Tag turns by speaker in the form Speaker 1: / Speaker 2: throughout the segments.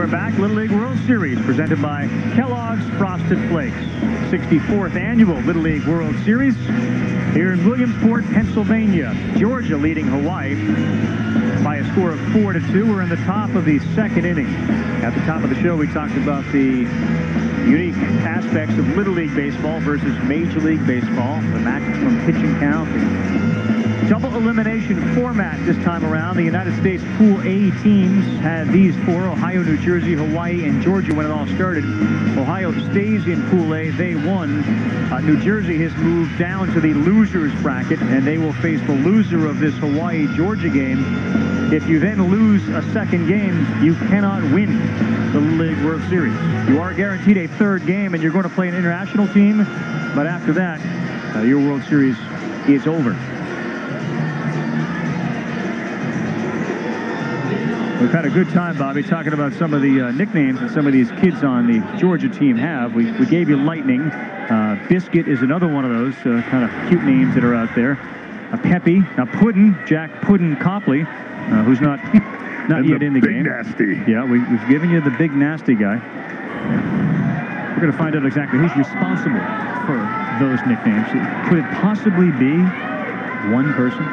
Speaker 1: we're back. Little League World Series presented by Kellogg's Frosted Flakes. 64th Annual Little League World Series here in Williamsport, Pennsylvania. Georgia leading Hawaii by a score of 4-2. We're in the top of the second inning. At the top of the show, we talked about the unique aspects of Little League Baseball versus Major League Baseball. The maximum pitching count, the double elimination format this time around. The United States Pool A teams had these four: Ohio, New Jersey, Hawaii, and Georgia when it all started. Ohio stays in Pool A. They won. New Jersey has moved down to the losers bracket, and they will face the loser of this Hawaii-Georgia game. If you then lose a second game, you cannot win the Little League World Series. You are guaranteed a third game, and you're going to play an international team, but after that, your World Series is over. We've had a good time, Bobby, talking about some of the nicknames that some of these kids on the Georgia team have. We gave you Lightning. Biscuit is another one of those kind of cute names that are out there. Peppy. Now Puddin, Jack Puddin Copley, who's not yet in the game.
Speaker 2: Big Nasty.
Speaker 1: Yeah, we've given you the Big Nasty guy. We're going to find out exactly who's responsible for those nicknames. Could it possibly be one person?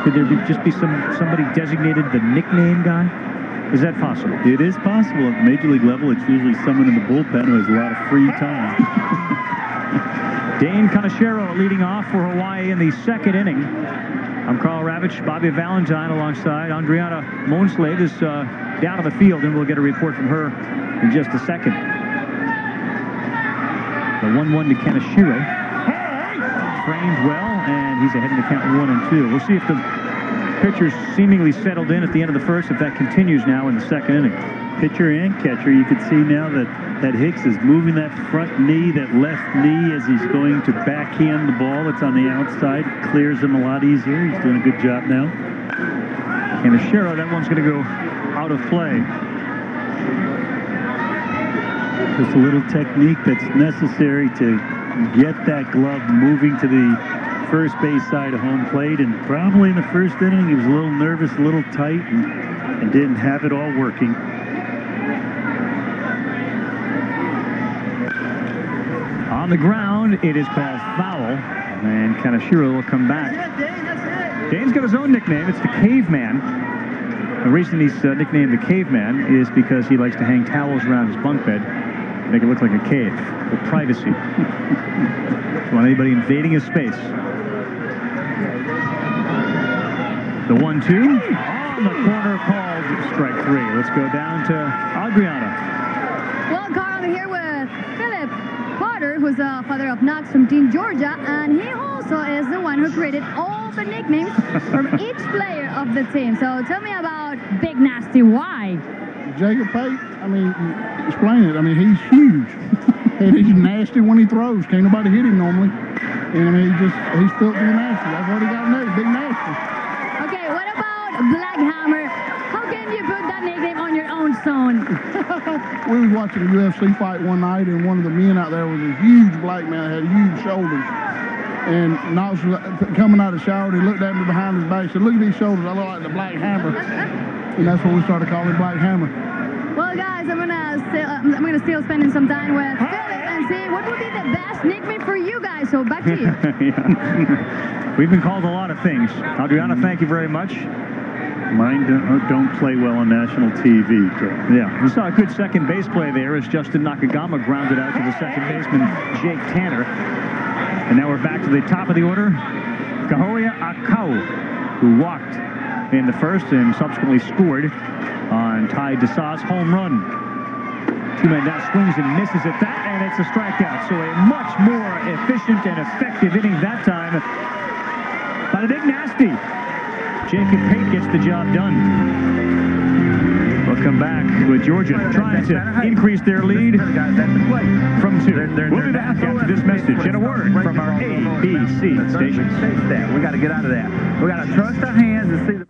Speaker 1: Could there just be somebody designated the nickname guy? Is that possible?
Speaker 3: It is possible. At the Major League level, it's usually someone in the bullpen who has a lot of free time.
Speaker 1: Dane Kaneshiro leading off for Hawaii in the second inning. I'm Carl Ravitch. Bobby Valentine alongside. Adriana Monslade is down on the field, and we'll get a report from her in just a second. The 1-1 to Kaneshiro. Framed well, and he's ahead in the count 1-2. We'll see if the pitcher's seemingly settled in at the end of the first, if that continues now in the second inning.
Speaker 3: Pitcher and catcher, you can see now that Hicks is moving that front knee, that left knee, as he's going to backhand the ball that's on the outside. Clears him a lot easier. He's doing a good job now.
Speaker 1: And Kaneshiro, that one's going to go out of play.
Speaker 3: Just a little technique that's necessary to get that glove moving to the first base side of home plate, and probably in the first inning he was a little nervous, a little tight, and didn't have it all working.
Speaker 1: On the ground, it is called foul, and Kaneshiro will come back. Dane's got his own nickname. It's the Caveman. The reason he's nicknamed the Caveman is because he likes to hang towels around his bunk bed, make it look like a cave for privacy. Don't want anybody invading his space. The 1-2 on the corner, called strike 3. Let's go down to Adriana.
Speaker 4: Well, Carl, I'm here with Philip Potter, who's the father of Knox from Team Georgia, and he also is the one who created all the nicknames from each player of the team. So tell me about Big Nasty. Why?
Speaker 5: Jacob Pate, I mean, explain it. I mean, he's huge. And he's nasty when he throws. Can't nobody hit him normally. And I mean, he's filthy and nasty. That's what he got named, Big Nasty.
Speaker 4: Okay, what about Black Hammer? How can you put that nickname on your own son?
Speaker 5: We was watching a UFC fight one night, and one of the men out there was a huge black man, had huge shoulders. And Knox was coming out of the shower, and he looked at me behind his back, said, "Look at these shoulders, I look like the Black Hammer." And that's what we started calling Black Hammer.
Speaker 4: Well, guys, I'm gonna still spending some time with Philip and see what would be the best nickname for you guys. So back to you.
Speaker 1: Yeah. We've been called a lot of things. Adriana, thank you very much.
Speaker 3: Mine don't play well on national TV.
Speaker 1: Yeah, we saw a good second base play there as Justin Nakagama grounded out to the second baseman, Jake Tanner. And now we're back to the top of the order. Kahoya Akau, who walked in the first and subsequently scored on Ty Desai's home run. Two-man down, swings and misses at that, and it's a strikeout. So a much more efficient and effective inning that time by the Big Nasty. Jacob Pate gets the job done. We'll come back with Georgia trying to increase their lead from 2. We'll be back after this message and a word from our ABC station.
Speaker 6: We got to get out of that. We got to trust our hands and see the